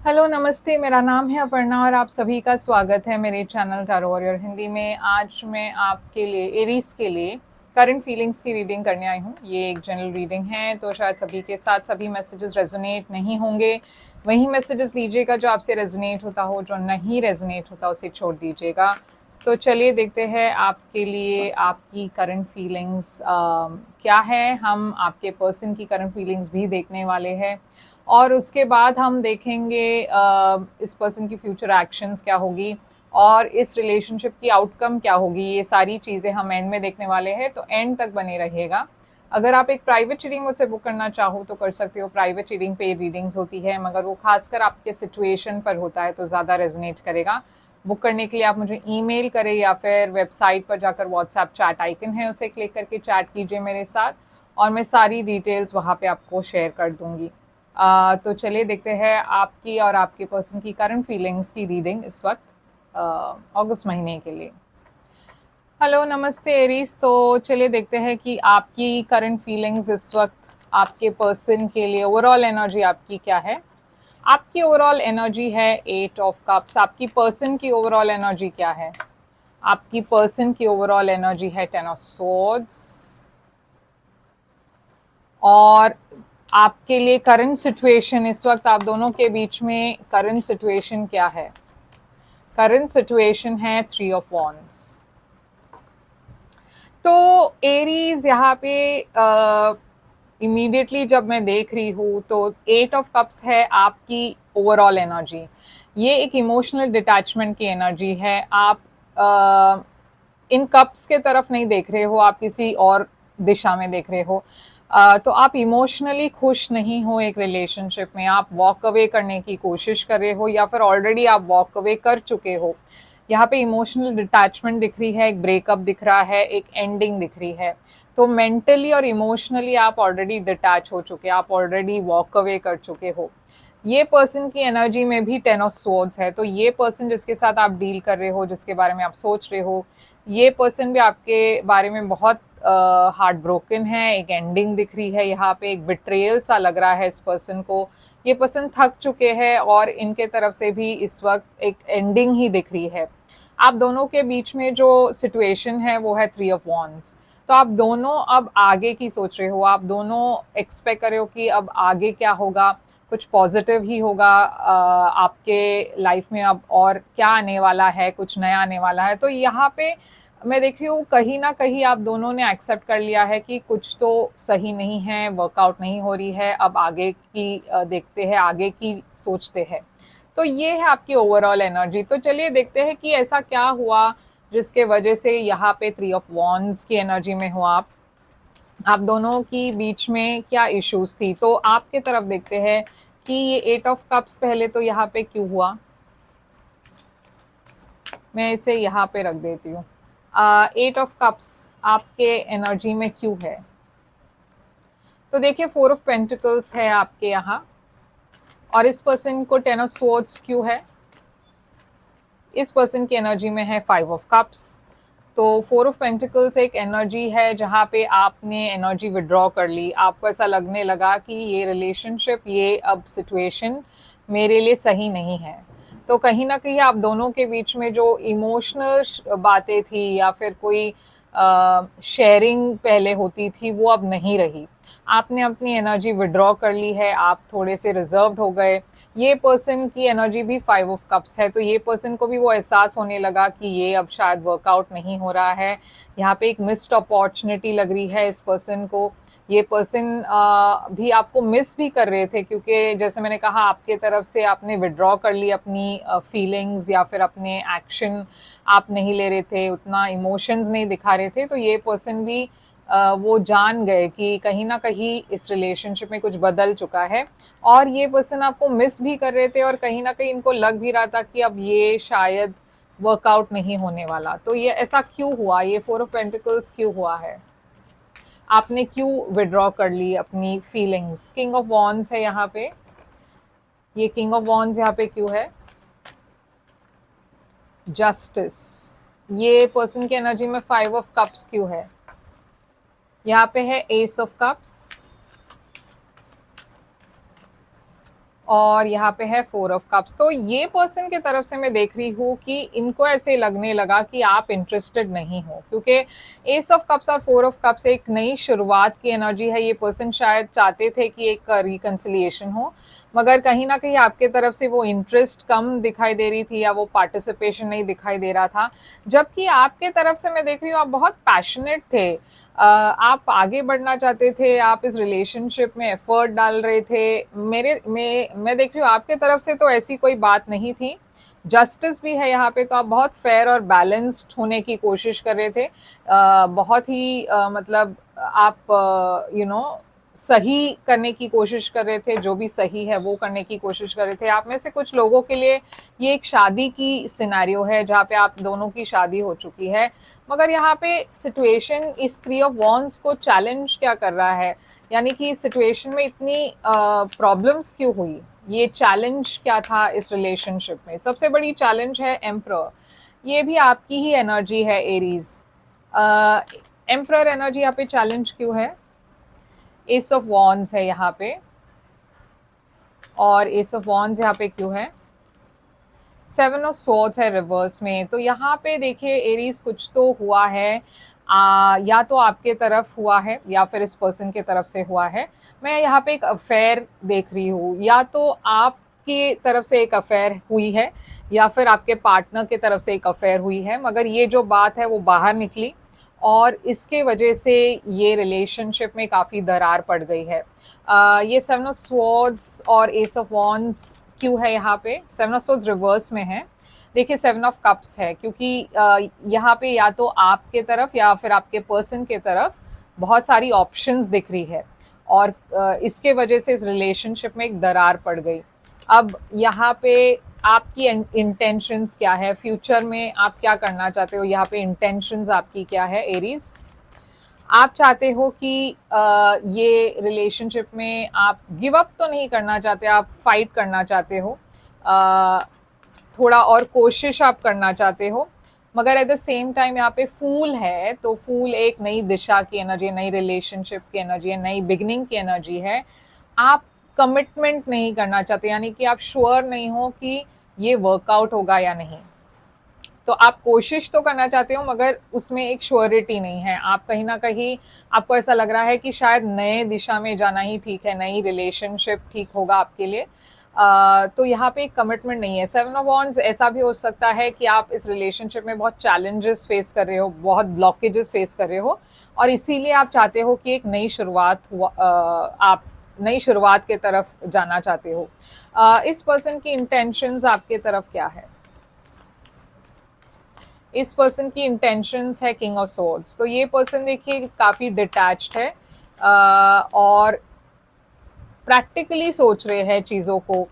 Hello नमस्ते, मेरा नाम है अपर्णा और आप सभी का स्वागत है मेरे चैनल टैरो वॉरियर हिंदी में। आज मैं आपके लिए एरीज के लिए करंट फीलिंग्स की रीडिंग करने आई हूँ। ये एक जनरल रीडिंग है, तो शायद सभी के साथ सभी मैसेजेस रेजोनेट नहीं होंगे। वही मैसेजेस लीजिएगा जो आपसे रेजोनेट होता हो, जो नहीं रेजोनेट होता उसे छोड़ दीजिएगा। तो चलिए देखते हैं आपके लिए आपकी करंट फीलिंग्स क्या है। हम आपके पर्सन की करंट फीलिंग्स भी देखने वाले हैं और उसके बाद हम देखेंगे इस पर्सन की फ्यूचर एक्शंस क्या होगी और इस रिलेशनशिप की आउटकम क्या होगी। ये सारी चीज़ें हम एंड में देखने वाले हैं, तो एंड तक बने रहिएगा। अगर आप एक प्राइवेट रीडिंग मुझसे बुक करना चाहो तो कर सकते हो। प्राइवेट रीडिंग पे रीडिंग्स होती है, मगर वो खासकर आपके सिचुएशन पर होता है तो ज़्यादा रेजोनेट करेगा। बुक करने के लिए आप मुझे ईमेल करें या फिर वेबसाइट पर जाकर व्हाट्सएप चैट आइकन है उसे क्लिक करके चैट कीजिए मेरे साथ, और मैं सारी डिटेल्स वहाँ पे आपको शेयर कर दूंगी। तो चलिए देखते हैं आपकी और आपके पर्सन की करंट फीलिंग्स की रीडिंग इस वक्त अगस्त महीने के लिए। हेलो नमस्ते एरीज। तो चलिए देखते हैं कि आपकी करंट फीलिंग्स इस वक्त आपके पर्सन के लिए ओवरऑल एनर्जी आपकी क्या है। आपकी ओवरऑल एनर्जी है 8 ऑफ कप्स। आपकी पर्सन की ओवरऑल एनर्जी क्या है? आपकी पर्सन की ओवरऑल एनर्जी है 10 ऑफ सोर्ड्स। और आपके लिए करंट सिचुएशन इस वक्त आप दोनों के बीच में करंट सिचुएशन क्या है? करंट सिचुएशन है 3 ऑफ वॉन्ड्स। तो एरीज यहाँ पे इमीडिएटली जब मैं देख रही हूँ तो 8 ऑफ कप्स है आपकी ओवरऑल एनर्जी। ये एक इमोशनल डिटैचमेंट की एनर्जी है। आप इन कप्स के तरफ नहीं देख रहे हो, आप किसी और दिशा में देख रहे हो। तो आप इमोशनली खुश नहीं हो एक रिलेशनशिप में। आप वॉक अवे करने की कोशिश कर रहे हो या फिर ऑलरेडी आप वॉक अवे कर चुके हो। यहाँ पे इमोशनल डिटैचमेंट दिख रही है, एक ब्रेकअप दिख रहा है, एक एंडिंग दिख रही है। तो मेंटली और इमोशनली आप ऑलरेडी डिटैच हो चुके, आप ऑलरेडी वॉक अवे कर चुके हो। ये पर्सन की एनर्जी में भी 10 ऑफ सोर्ड्स है। तो ये पर्सन जिसके साथ आप डील कर रहे हो, जिसके बारे में आप सोच रहे हो, ये पर्सन भी आपके बारे में बहुत हार्ट ब्रोकन है। एक एंडिंग दिख रही है यहाँ पे, एक बिट्रेयल सा लग रहा है इस पर्सन को। ये पर्सन थक चुके हैं और इनके तरफ से भी इस वक्त एक एंडिंग ही दिख रही है। आप दोनों के बीच में जो सिचुएशन है वो है 3 ऑफ वॉन्ड्स। तो आप दोनों अब आगे की सोच रहे हो, आप दोनों एक्सपेक्ट कर रहे हो कि अब आगे क्या होगा, कुछ पॉजिटिव ही होगा आपके लाइफ में अब, और क्या आने वाला है, कुछ नया आने वाला है। तो यहाँ पे मैं देख रही हूँ कहीं ना कहीं आप दोनों ने एक्सेप्ट कर लिया है कि कुछ तो सही नहीं है, वर्कआउट नहीं हो रही है। अब आगे की देखते हैं, आगे की सोचते हैं। तो ये है आपकी ओवरऑल एनर्जी। तो चलिए देखते हैं कि ऐसा क्या हुआ जिसके वजह से यहाँ पे 3 ऑफ वॉन्ड्स की एनर्जी में हो आप दोनों की बीच में क्या इश्यूज थी। तो आपके तरफ देखते हैं कि ये 8 ऑफ कप्स पहले तो यहाँ पे क्यों हुआ। मैं इसे यहाँ पे रख देती हूँ। 8 ऑफ कप्स आपके एनर्जी में क्यों है? तो देखिए 4 ऑफ पेंटिकल्स है आपके यहाँ, और इस पर्सन को 10 ऑफ स्वॉर्ड्स क्यों है? इस पर्सन की एनर्जी में है 5 ऑफ कप्स। तो 4 ऑफ पेंटिकल्स एक एनर्जी है जहाँ पे आपने एनर्जी विड्रॉ कर ली। आपको ऐसा लगने लगा कि ये रिलेशनशिप, ये अब सिचुएशन मेरे लिए सही नहीं है। तो कहीं ना कहीं आप दोनों के बीच में जो इमोशनल बातें थी या फिर कोई शेयरिंग पहले होती थी वो अब नहीं रही। आपने अपनी एनर्जी विड्रॉ कर ली है, आप थोड़े से रिजर्व्ड हो गए। ये पर्सन की एनर्जी भी 5 ऑफ कप्स है। तो ये पर्सन को भी वो एहसास होने लगा कि ये अब शायद वर्कआउट नहीं हो रहा है। यहाँ पे एक मिस्ड अपॉर्चुनिटी लग रही है इस पर्सन को। ये पर्सन भी आपको मिस भी कर रहे थे, क्योंकि जैसे मैंने कहा आपके तरफ से आपने विड्रॉ कर ली अपनी फीलिंग्स या फिर अपने एक्शन आप नहीं ले रहे थे, उतना इमोशंस नहीं दिखा रहे थे। तो ये पर्सन भी वो जान गए कि कहीं ना कहीं इस रिलेशनशिप में कुछ बदल चुका है, और ये पर्सन आपको मिस भी कर रहे थे और कहीं ना कहीं इनको लग भी रहा था कि अब ये शायद वर्कआउट नहीं होने वाला। तो ये ऐसा क्यों हुआ? ये 4 ऑफ पेंटिकल्स क्यों हुआ है? आपने क्यों विड्रॉ कर ली अपनी फीलिंग्स? किंग ऑफ वॉन्ड्स है यहाँ पे। ये किंग ऑफ वॉन्ड्स यहाँ पे क्यों है? जस्टिस। ये पर्सन की एनर्जी में 5 ऑफ कप्स क्यों है? यहाँ पे है एस ऑफ कप्स, और यहाँ पे है 4 ऑफ कप्स। तो ये पर्सन की तरफ से मैं देख रही हूँ कि इनको ऐसे लगने लगा कि आप इंटरेस्टेड नहीं हो, क्योंकि एस ऑफ कप्स और 4 ऑफ कप्स एक नई शुरुआत की एनर्जी है। ये पर्सन शायद चाहते थे कि एक रिकंसिलिएशन हो, मगर कहीं ना कहीं आपके तरफ से वो इंटरेस्ट कम दिखाई दे रही थी या वो पार्टिसिपेशन नहीं दिखाई दे रहा था। जबकि आपके तरफ से मैं देख रही हूँ आप बहुत पैशनेट थे, आप आगे बढ़ना चाहते थे, आप इस रिलेशनशिप में एफर्ट डाल रहे थे। मैं देख रही हूँ आपके तरफ से तो ऐसी कोई बात नहीं थी। जस्टिस भी है यहाँ पे, तो आप बहुत फेयर और बैलेंस्ड होने की कोशिश कर रहे थे। बहुत ही मतलब आप सही करने की कोशिश कर रहे थे, जो भी सही है वो करने की कोशिश कर रहे थे। आप में से कुछ लोगों के लिए ये एक शादी की सिनेरियो है जहाँ पे आप दोनों की शादी हो चुकी है, मगर यहाँ पे सिचुएशन इस 3 ऑफ वॉन्ड्स को चैलेंज क्या कर रहा है, यानी कि इस सिचुएशन में इतनी प्रॉब्लम्स क्यों हुई, ये चैलेंज क्या था इस रिलेशनशिप में। सबसे बड़ी चैलेंज है एम्परर, ये भी आपकी ही एनर्जी है एरीज। एम्परर एनर्जी यहाँ पे चैलेंज क्यों है, एस ऑफ वॉन्ड्स है यहाँ पे, और एस ऑफ वॉन्ड्स यहाँ पे क्यों है, 7 ऑफ स्वॉर्ड्स है रिवर्स में। तो यहाँ पे देखिए एरीज कुछ तो हुआ है, या तो आपके तरफ हुआ है या फिर इस पर्सन के तरफ से हुआ है। मैं यहाँ पे एक अफेयर देख रही हूँ, या तो आपकी तरफ से एक अफेयर हुई है या फिर आपके पार्टनर की तरफ से एक अफेयर हुई है, मगर ये जो बात है वो बाहर निकली और इसके वजह से ये रिलेशनशिप में काफ़ी दरार पड़ गई है। ये 7 ऑफ स्वॉर्ड्स और एस ऑफ वॉन्ड्स क्यों है यहाँ पे, 7 ऑफ स्वॉर्ड्स रिवर्स में है। देखिए 7 ऑफ कप्स है, क्योंकि यहाँ पे या तो आपके तरफ या फिर आपके पर्सन के तरफ बहुत सारी ऑप्शंस दिख रही है और इसके वजह से इस रिलेशनशिप में एक दरार पड़ गई। अब यहाँ पे आपकी इंटेंशंस क्या है, फ्यूचर में आप क्या करना चाहते हो, यहाँ पे इंटेंशंस आपकी क्या है एरीज। आप चाहते हो कि ये रिलेशनशिप में आप गिव अप तो नहीं करना चाहते, आप फाइट करना चाहते हो, थोड़ा और कोशिश आप करना चाहते हो, मगर एट द सेम टाइम यहाँ पे फूल है, तो फूल एक नई दिशा की एनर्जी, नई रिलेशनशिप की एनर्जी है, नई बिगनिंग की एनर्जी है। आप कमिटमेंट नहीं करना चाहते, यानी कि आप श्योर नहीं हो कि ये वर्कआउट होगा या नहीं। तो आप कोशिश तो करना चाहते हो मगर उसमें एक श्योरिटी नहीं है। आप कहीं ना कहीं आपको ऐसा लग रहा है कि शायद नए दिशा में जाना ही ठीक है, नई रिलेशनशिप ठीक होगा आपके लिए। तो यहाँ पे एक कमिटमेंट नहीं है। 7 ऑफ वॉन्ड्स ऐसा भी हो सकता है कि आप इस रिलेशनशिप में बहुत चैलेंजेस फेस कर रहे हो, बहुत ब्लॉकेजेस फेस कर रहे हो और इसीलिए आप चाहते हो कि एक नई शुरुआत आप नई शुरुआत के तरफ जाना चाहते हो। इस पर्सन की इंटेंशंस आपके तरफ क्या है, इस पर्सन की इंटेंशंस है किंग ऑफ सोर्ड्स। तो ये पर्सन देखिए काफ़ी डिटैच्ड है और प्रैक्टिकली सोच रहे हैं चीज़ों को,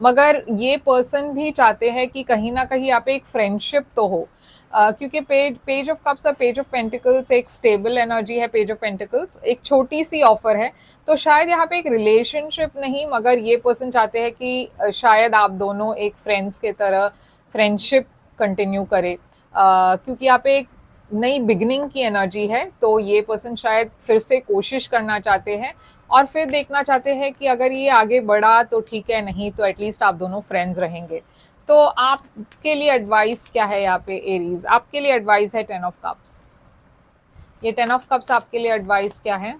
मगर ये पर्सन भी चाहते हैं कि कहीं ना कहीं यहाँ पे एक फ्रेंडशिप तो हो, क्योंकि पेज ऑफ कप्स और पेज ऑफ पेंटिकल्स एक स्टेबल एनर्जी है। पेज ऑफ पेंटिकल्स एक छोटी सी ऑफर है, तो शायद यहाँ पे एक रिलेशनशिप नहीं, मगर ये पर्सन चाहते हैं कि शायद आप दोनों एक फ्रेंड्स के तरह फ्रेंडशिप कंटिन्यू करे, क्योंकि यहाँ पे एक नई बिगनिंग की एनर्जी है। तो ये पर्सन शायद फिर से कोशिश करना चाहते हैं और फिर देखना चाहते हैं कि अगर ये आगे बढ़ा तो ठीक है, नहीं तो एटलीस्ट आप दोनों फ्रेंड्स रहेंगे। तो आपके लिए एडवाइस क्या है यहाँ पे एरीज, आपके लिए एडवाइस है 10 ऑफ कप्स। ये 10 ऑफ कप्स आपके लिए एडवाइस क्या है,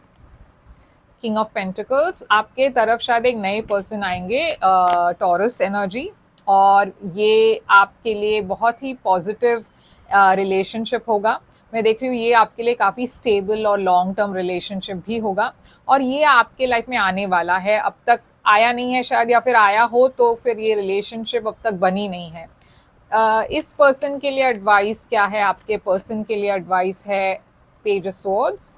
किंग ऑफ पेंटिकल्स। आपके तरफ शायद एक नए पर्सन आएंगे, टॉरस एनर्जी, और ये आपके लिए बहुत ही पॉजिटिव रिलेशनशिप होगा। मैं देख रही हूँ ये आपके लिए काफ़ी स्टेबल और लॉन्ग टर्म रिलेशनशिप भी होगा और ये आपके लाइफ में आने वाला है। अब तक आया नहीं है शायद, या फिर आया हो तो फिर ये रिलेशनशिप अब तक बनी नहीं है। इस पर्सन के लिए एडवाइस क्या है, आपके पर्सन के लिए एडवाइस है पेज ऑफ स्वॉर्ड्स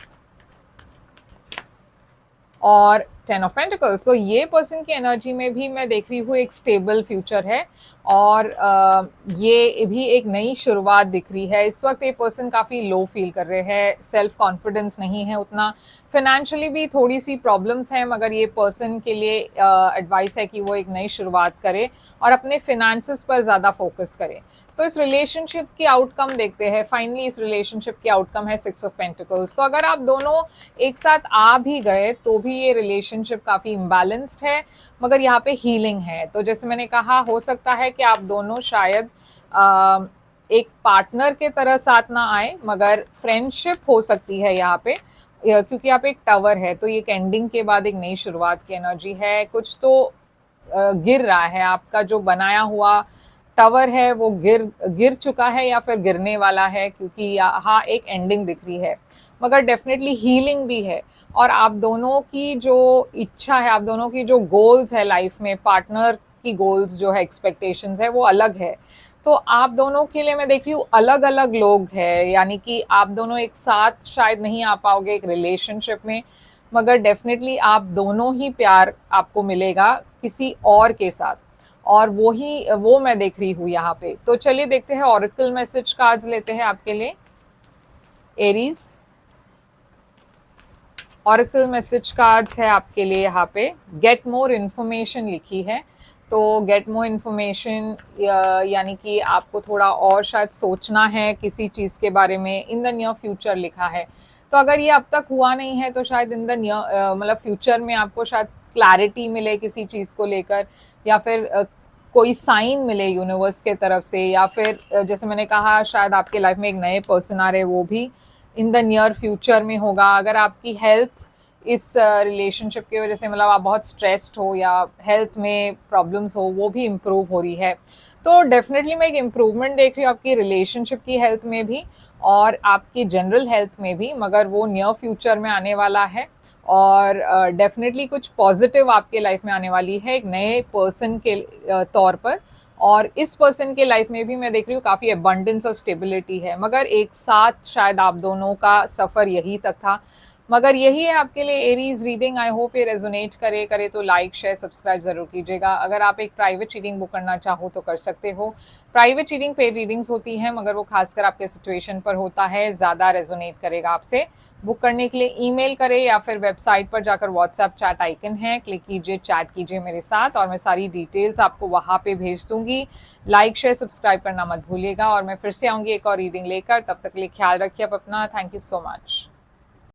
और 10 ऑफ पेंटिकल्स। तो ये पर्सन की एनर्जी में भी मैं देख रही हूँ एक स्टेबल फ्यूचर है और ये भी एक नई शुरुआत दिख रही है। इस वक्त ये पर्सन काफ़ी लो फील कर रहे हैं, सेल्फ कॉन्फिडेंस नहीं है उतना, फाइनेंशियली भी थोड़ी सी प्रॉब्लम्स हैं, मगर ये पर्सन के लिए एडवाइस है कि वो एक नई शुरुआत करे और अपने फिनेंसेस पर ज़्यादा फोकस करे। तो इस रिलेशनशिप की आउटकम देखते हैं। फाइनली इस रिलेशनशिप की आउटकम है 6 ऑफ पेंटिकल्स। तो अगर आप दोनों एक साथ आ भी गए तो भी ये रिलेशनशिप काफ़ी इम्बैलेंस्ड है, मगर यहाँ पे हीलिंग है। तो जैसे मैंने कहा, हो सकता है कि आप दोनों शायद एक पार्टनर के तरह साथ ना आए, मगर फ्रेंडशिप हो सकती है यहाँ पे, क्योंकि आप एक टावर है। तो ये एक एंडिंग के बाद एक नई शुरुआत की एनर्जी है। कुछ तो गिर रहा है, आपका जो बनाया हुआ टावर है वो गिर चुका है या फिर गिरने वाला है, क्योंकि यहाँ एक एंडिंग दिख रही है, मगर डेफिनेटली हीलिंग भी है। और आप दोनों की जो इच्छा है, आप दोनों की जो गोल्स है लाइफ में, पार्टनर की गोल्स जो है, एक्सपेक्टेशंस है, वो अलग है। तो आप दोनों के लिए मैं देख रही हूँ अलग अलग लोग हैं, यानी कि आप दोनों एक साथ शायद नहीं आ पाओगे एक रिलेशनशिप में, मगर डेफिनेटली आप दोनों ही प्यार आपको मिलेगा किसी और के साथ, और वो मैं देख रही हूँ यहाँ पे। तो चलिए देखते हैं, ऑरेकल मैसेज कार्ड्स लेते हैं आपके लिए एरीज। ऑरेकल मैसेज कार्ड्स है आपके लिए यहाँ पे, गेट मोर इन्फॉर्मेशन लिखी है। तो गेट मोर इन्फॉर्मेशन यानी कि आपको थोड़ा और शायद सोचना है किसी चीज़ के बारे में, इन द नियर फ्यूचर लिखा है। तो अगर ये अब तक हुआ नहीं है तो शायद इन द नियर मतलब फ्यूचर में आपको शायद क्लैरिटी मिले किसी चीज़ को लेकर, या फिर कोई साइन मिले यूनिवर्स के तरफ से, या फिर जैसे मैंने कहा शायद आपके लाइफ में एक नए पर्सन आ रहे, वो भी इन द नियर फ्यूचर में होगा। अगर आपकी हेल्थ इस रिलेशनशिप की वजह से, मतलब आप बहुत स्ट्रेस्ड हो या हेल्थ में प्रॉब्लम्स हो, वो भी इम्प्रूव हो रही है। तो डेफिनेटली मैं एक इम्प्रूवमेंट देख रही हूँ आपकी रिलेशनशिप की हेल्थ में भी और आपकी जनरल हेल्थ में भी, मगर वो नियर फ्यूचर में आने वाला है। और डेफिनेटली कुछ पॉजिटिव आपके लाइफ में आने वाली है एक नए पर्सन के तौर पर। और इस पर्सन के लाइफ में भी मैं देख रही हूँ काफ़ी अबंडेंस और स्टेबिलिटी है, मगर एक साथ शायद आप दोनों का सफ़र यही तक था। मगर यही है आपके लिए एरीज रीडिंग। आई होप ये रेजोनेट करे तो लाइक शेयर सब्सक्राइब जरूर कीजिएगा। अगर आप एक प्राइवेट रीडिंग बुक करना चाहो तो कर सकते हो। प्राइवेट रीडिंग पेड रीडिंग्स होती हैं, मगर वो खासकर आपके सिचुएशन पर होता है, ज़्यादा रेजोनेट करेगा आपसे। बुक करने के लिए ईमेल करें या फिर वेबसाइट पर जाकर व्हाट्सएप चैट आइकन है, क्लिक कीजिए, चैट कीजिए मेरे साथ और मैं सारी डिटेल्स आपको वहाँ पे भेज दूंगी। लाइक शेयर सब्सक्राइब करना मत भूलिएगा और मैं फिर से आऊँगी एक और रीडिंग लेकर। तब तक के लिए ख्याल रखिए आप अपना। Thank you so much.